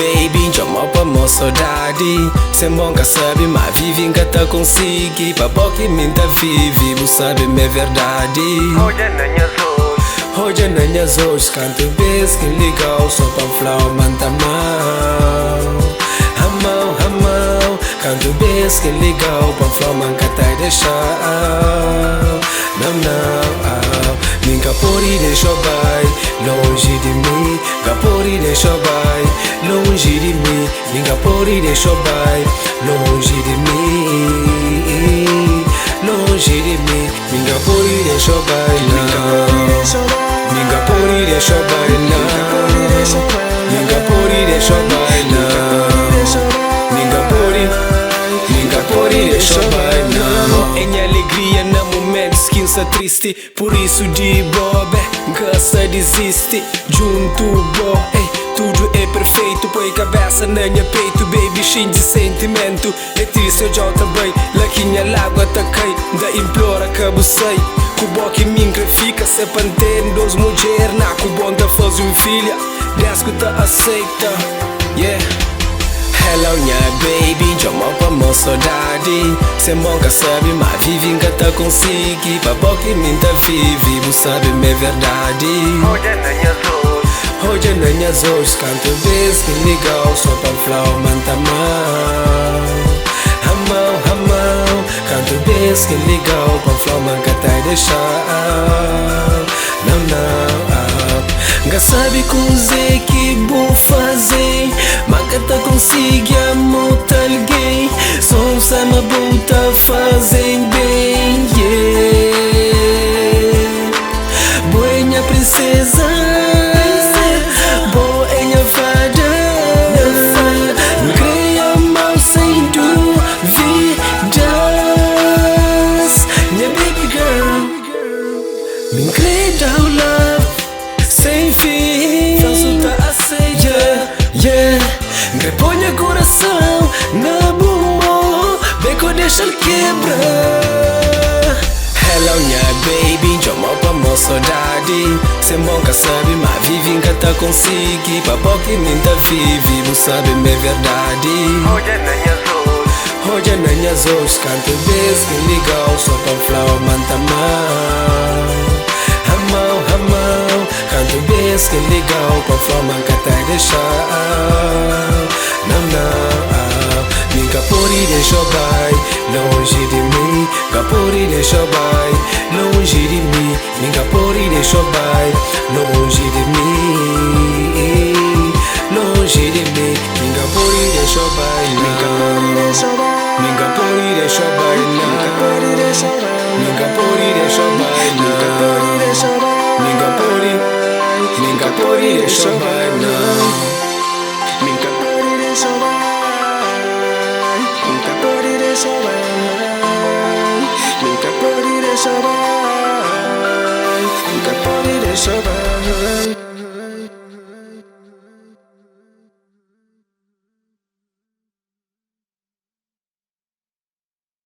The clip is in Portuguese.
baby, chama pra mó saudade. Sem bom que sabe, mas vive em que tá consegui. Pra pouco me tá vive, você sabe me verdade. Hoje na minhas olhos, canto vez que legal. Só pra falar, manta mal. Amão, canto vez que legal. Pra falar, manca tá deixar. Não, nunca pode deixar vai longe de mim. Nunca pode deixar vai longe de mim. Nunca pode deixar vai longe de mim. Longe de mim. Nunca pode deixar vai não. Nunca pode deixar vai não. Nunca pode deixar vai não. Nunca pode deixar vai não. Em alegria na momentos que está triste. Por isso de bobe, nunca desiste. Junto bo, tudo é perfeito. Põe cabeça na minha peito, baby, cheio de sentimento. É triste eu já também, laquinha lágua tá cai. Da implora que eu sei. Que bom que me fica se pantene dos mulher. Na que bom da faz filha, desce que tá aceita. Yeah. Hello, minha baby, chama pra mó saudade. Sem bom que sabe, mas vive em que tá consegui. Pra pouco me tá vive, você sabe me verdade. Hoje na minhas olhos, canto vez que legal. Só pra falar, manta mal. Amão, canto vez que legal. Pra falar, manca tá deixar. Não, nunca sabe cozer que vou fazer. Manca tá consigo amor alguém. Só sabe uma boa fazem bem, yeah. Boa minha princesa, boa minha fada. Não creia mal sem dúvidas. Minha baby girl, me creia ao love sem fim. Faço tá aceita, yeah. Me ponha coração na bomba, beco deixa ele quebrar. Hello, minha baby, chama pra mó saudade. Sem bom que sabe, mas vive em que tá consegui. Pra pouco me tá vive, você sabe me verdade. Hoje na minhas olhos, canto vez que legal. Só pra falar, manta mal. Amão, canto vez que legal. Pra falar, manca tá deixar. Não, nunca pode deixar vai longe de mim. Nunca pode deixar vai longe de mim. Nunca pode deixar vai longe de mim. Longe de mim. Nunca pode deixar vai não. Nunca pode deixar vai não. Nunca pode deixar vai não. Nunca pode deixar vai não. Nunca pode deixar vai. Nunca pode deixar vai. Nunca pode deixar vai. Nunca pode deixar vai.